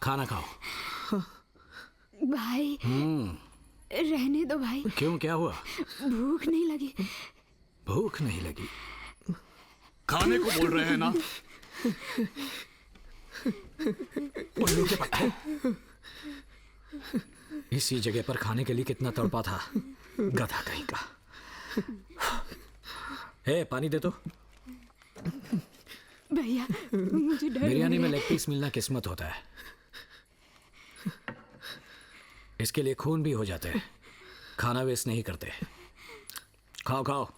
खाना खाओ। भाई रहने दो भाई। क्यों, क्या हुआ? भूख नहीं लगी। भूख नहीं लगी? खाने को बोल रहे हैं ना। उल्लू के पट्टे, इसी जगह पर खाने के लिए कितना तड़पा था, गधा कहीं का। हे, पानी दे तो। भैया मुझे डर बिरयानी में लेग पीस मिलना किस्मत होता है, इसके लिए खून भी हो जाते हैं। खाना वेस्ट नहीं करते। खाओ खाओ।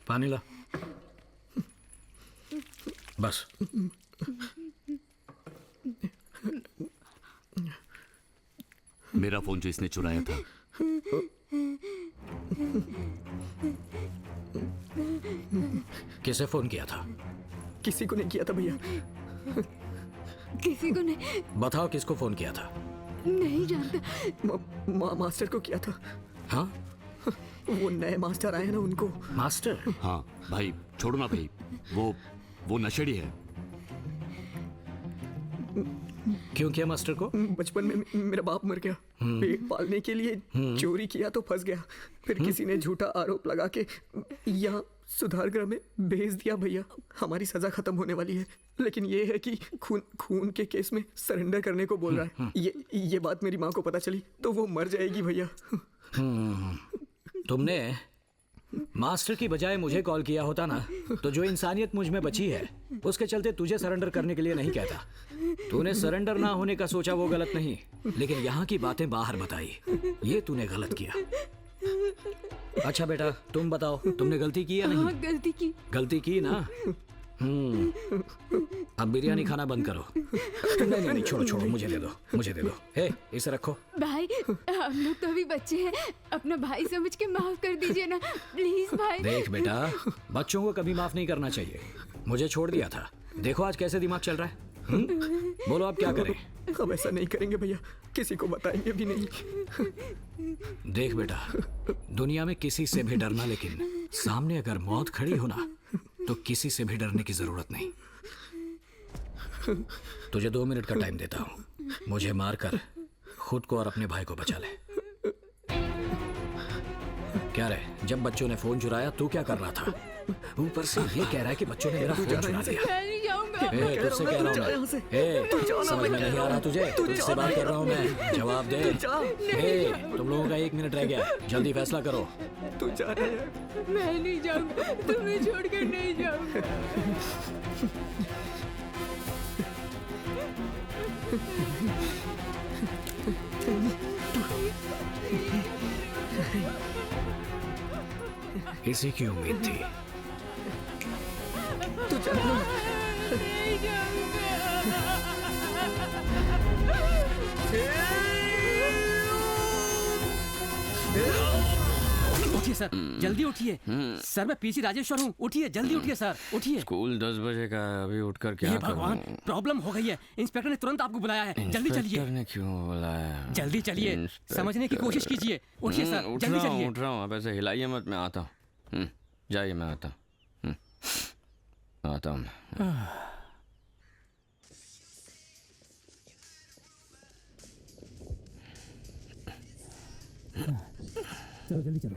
पानी ला। बस। मेरा फोन जो इसने चुराया था, किसे फोन किया था? किसी को नहीं किया था भैया। किसी को नहीं। बताओ किसको फोन किया था? नहीं जानता। मास्टर को किया था। हाँ, वो नए मास्टर आए ना, उनको। मास्टर? हाँ भाई, छोड़ो ना भाई, वो नशेड़ी है। क्यों किया मास्टर को? बचपन में मेरा बाप मर गया, पेट पालने के लिए चोरी किया तो फंस गया। फिर किसी ने झूठा आरोप लगा के यहाँ सुधार गृह में भेज दिया भैया। हमारी सजा खत्म होने वाली है, लेकिन ये है कि खून के केस में सरेंडर करने को बोल रहा है। ये बात मेरी माँ को पता चली तो वो मर जाएगी भैया। तुमने मास्टर की बजाय मुझे कॉल किया होता ना, तो जो इंसानियत मुझ में बची है उसके चलते तुझे सरेंडर करने के लिए नहीं कहता। तूने सरेंडर ना होने का सोचा, वो गलत नहीं, लेकिन यहाँ की बातें बाहर बताई, ये तूने गलत किया। अच्छा बेटा, तुम बताओ, तुमने गलती की या नहीं? हाँ, गलती की। गलती की ना? अब बिरयानी खाना बंद करो। नहीं नहीं, छोड़ो छोड़ो, मुझे दे दो, मुझे दे दो। हे, इसे रखो। भाई हम लोग तो अभी बच्चे हैं, अपना भाई समझ के माफ कर दीजिए ना, प्लीज भाई। देख बेटा, बच्चों को कभी माफ नहीं करना चाहिए। मुझे छोड़ दिया था, देखो आज कैसे दिमाग चल रहा है। बोलो अब क्या करें? हम ऐसा नहीं करेंगे भैया, किसी को बताएंगे भी नहीं। देख बेटा, दुनिया में किसी से भी डरना, लेकिन सामने अगर मौत खड़ी हो ना, तो किसी से भी डरने की जरूरत नहीं। तुझे 2 मिनट का टाइम देता हूँ, मुझे मारकर खुद को और अपने भाई को बचा ले। क्या रे, जब बच्चों ने फोन चुराया तू क्या कर रहा था? ऊपर से ये कह रहा है कि बच्चों ने मेरा फोन चुरा लिया। मैं नहीं जाऊंगा। तुझसे कह रहा हूँ मैं, समझ में नहीं आ रहा तुझे? तुझसे बात कर रहा हूँ मैं, जवाब दे। तुम लोगों का 1 मिनट रह गया, जल्दी फैसला करो। तू जा रहा है? मैं नहीं जाऊंगा, तुम्हें छोड़कर नहीं जाऊंगा। इसी की उम्मीद थी। तू जा रहा नहीं उठिए सर, जल्दी उठिए। सर मैं पीसी राजेश्वर हूँ, उठिए जल्दी उठिए सर, उठिए। स्कूल 10 बजे का है, अभी उठकर क्या हे भगवान, करूं? प्रॉब्लम हो गई है। इंस्पेक्टर ने तुरंत आपको बुलाया है, जल्दी चलिए। इंस्पेक्टर ने क्यों बुलाया? जल्दी चलिए, समझने की कोशिश कीजिए। उठिए सर, जल्दी चलिए। उठ रहा हूँ, आप ऐसे हिलाइए मत, मैं आता हूँ। जाइए, मैं आता हूँ। आता हूँ। चलो जल्दी चलो।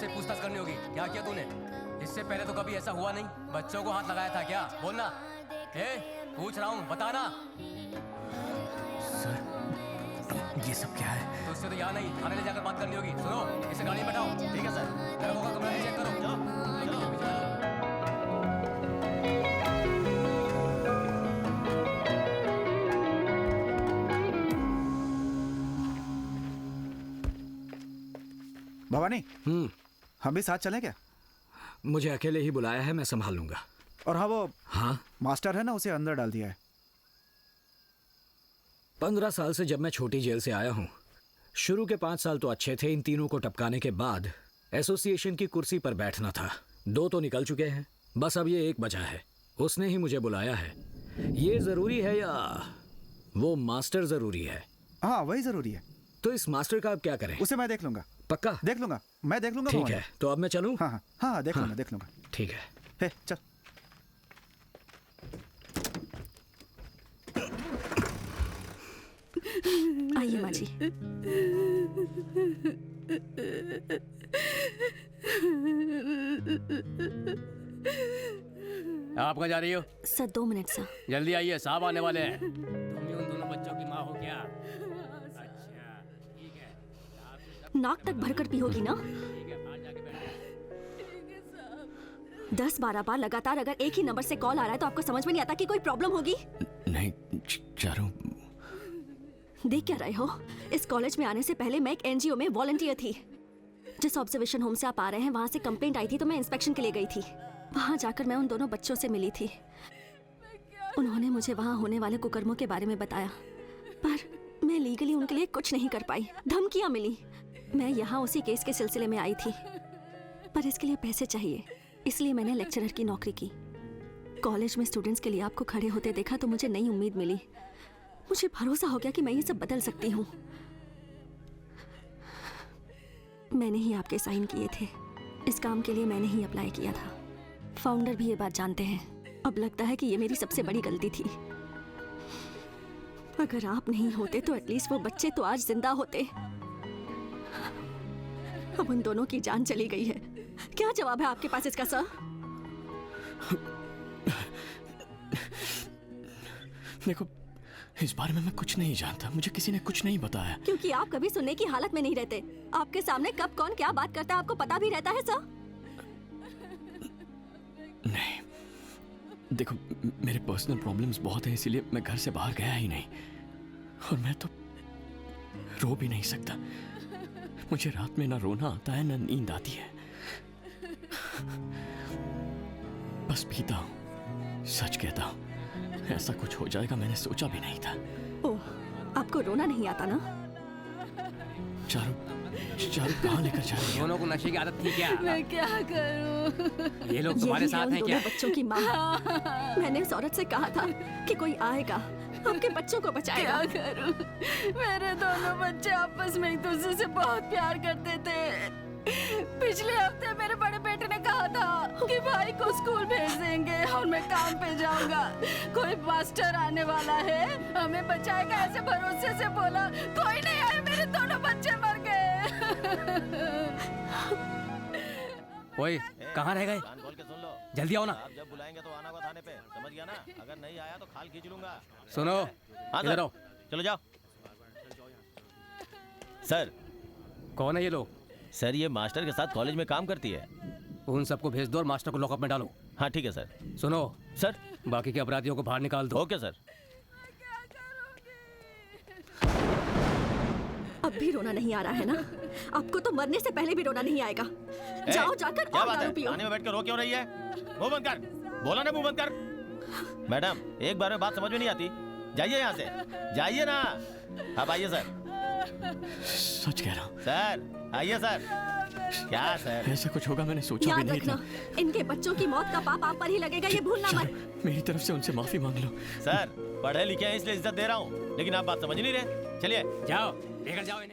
पूछताछ करनी होगी। क्या किया तूने? इससे पहले तो कभी ऐसा हुआ नहीं। बच्चों को हाथ लगाया था क्या? बोलना। पूछ रहा हूँ, बताना। सर ये सब क्या है? तो इससे तो यहाँ नहीं, थाने ले जाकर बात करनी होगी। सुनो, इसे गाड़ी में बैठाओ। ठीक है सर, मेरे को कमरा चेक करो। जाओ। भवानी, हम भी साथ चलें क्या? मुझे अकेले ही बुलाया है, मैं संभाल लूंगा। और हाँ, वो हाँ, मास्टर है ना, उसे अंदर डाल दिया है। 15 साल से जब मैं छोटी जेल से आया हूँ, शुरू के 5 साल तो अच्छे थे। इन तीनों को टपकाने के बाद एसोसिएशन की कुर्सी पर बैठना था। 2 तो निकल चुके हैं, बस अब ये एक बचा है। उसने ही मुझे बुलाया है। ये जरूरी है या वो मास्टर जरूरी है? हाँ, वही जरूरी है। तो इस मास्टर का अब क्या करें? उसे मैं देख लूंगा। पक्का? देख लूंगा, मैं देख लूंगा। ठीक मोहन। है, तो अब मैं चलूं? हाँ हाँ हाँ, देख लूंगा, देख लूंगा। ठीक है। हे, चल। आइए माँ जी। आप कहाँ जा रही हो? Sir 2 minute sir. जल्दी आइए, साहब आने वाले हैं। तुम ही उन दोनों बच्चों की माँ हो क्या? अच्छा, ठीक है। नाक तक भरकर पियोगी ना? ठीक है, बाहर जाके बैठो। 10-12 बार लगातार अगर एक ही नंबर से कॉल आ रहा है तो आपको समझ में नहीं आता कि कोई प्रॉब्लम होगी? नहीं चारू, देख क्या रहे हो? इस कॉलेज में आने से पहले मैं एक एनजीओ में वॉलंटियर थी। जिस ऑब्जर्वेशन होम से आप आ रहे हैं वहां से कंप्लेंट आई थी तो मैं इंस्पेक्शन के लिए गई थी। वहां जाकर मैं उन दोनों बच्चों से मिली थी। उन्होंने मुझे वहां होने वाले कुकर्मों के बारे में बताया, पर मैं लीगली उनके लिए कुछ नहीं कर पाई। धमकियां मिली। मैं यहाँ उसी केस के सिलसिले में आई थी, पर इसके लिए पैसे चाहिए, इसलिए मैंने लेक्चरर की नौकरी की। कॉलेज में स्टूडेंट्स के लिए आपको खड़े होते देखा तो मुझे नई उम्मीद मिली। मुझे भरोसा हो गया कि मैं ये सब बदल सकती हूँ। मैंने ही आपके साइन किए थे। इस काम के लिए मैंने ही अप्लाई किया था। फाउंडर भी ये बात जानते हैं। अब लगता है कि ये मेरी सबसे बड़ी गलती थी। अगर आप नहीं होते तो एटलीस्ट वो बच्चे तो आज जिंदा होते। अब उन दोनों की जान चली गई है। क्या जवाब है आपके पास इसका सर? देखो, इस बारे में मैं कुछ नहीं जानता। मुझे किसी ने कुछ नहीं बताया। क्योंकि आप कभी सुनने की हालत में नहीं रहते। आपके सामने कब कौन क्या बात करता है आपको पता भी रहता है सर? नहीं, देखो, मेरे पर्सनल प्रॉब्लम्स बहुत हैं, इसीलिए मैं घर से बाहर गया ही नहीं। और मैं तो रो भी नहीं सकता। मुझे रात में ना रोना आता है ना नींद आती है। बस पीता हूँ। सच कहता हूँ, ऐसा कुछ हो जाएगा मैंने सोचा भी नहीं था। ओह, आपको रोना नहीं आता ना? चारू कहाँ लेकर जा रही है? दोनों को नशे की आदत थी क्या? मैं क्या करूं? ये लोग तुम्हारे यही है साथ उन हैं दोनों क्या? बच्चों की माँ। मैंने उस औरत से कहा था कि कोई आएगा, आपके बच्चों को बचाएगा। क्या करूं? मेरे दोनों बच्चे आपस में एक दूसरे से बहुत प्यार करते थे। पिछले हफ्ते मेरे बड़े बेटे ने कहा था कि भाई को स्कूल भेज देंगे और मैं काम पे जाऊंगा। कोई मास्टर आने वाला है, हमें बचाएगा, ऐसे भरोसे से बोला। कोई नहीं आया, मेरे दोनों बच्चे मर गए। ओए, कहाँ रह गए? कान खोल के सुन लो। जल्दी आओ ना। आप जब बुलाएंगे तो आना होगा थाने पे, समझ गया ना? अगर नहीं आया तो खाल खींच लूंगा। सुनो, हाँ इधर सर, आओ। चलो जाओ। सर, कौन है ये लोग? सर ये मास्टर के साथ कॉलेज में काम करती है। उन सबको भेज दो और मास्टर को लॉकअप में डालो। हाँ ठीक है सर। सुनो सर, बाकी के अपराधियों को बाहर निकाल दो। Okay sir. अब भी रोना नहीं आ रहा है ना? आपको तो मरने से पहले भी रोना नहीं आएगा। जाओ जाकर क्या और बात दारू है? पियो। थाने में बैठ कर रो क्यों रही है? मुंह बंद कर। बोला ना मुंह बंद कर। मैडम, एक बार में बात समझ में नहीं आती। जाइए यहाँ से, जाइए ना। अब आइए सर। सच कह रहा हूँ सर, आइए सर। क्या सर? ऐसा कुछ होगा मैंने सोचा भी याद नहीं रखना, था। इनके बच्चों की मौत का पाप आप पर ही लगेगा, ये भूलना मत। चारू, मेरी तरफ से उनसे माफी मांग लो। सर, पढ़े लिखे हैं इसलिए इज्जत दे रहा हूँ, लेकिन आप बात समझ नहीं रहे। चलिए जाओ, लेकर जाओ इन्हें।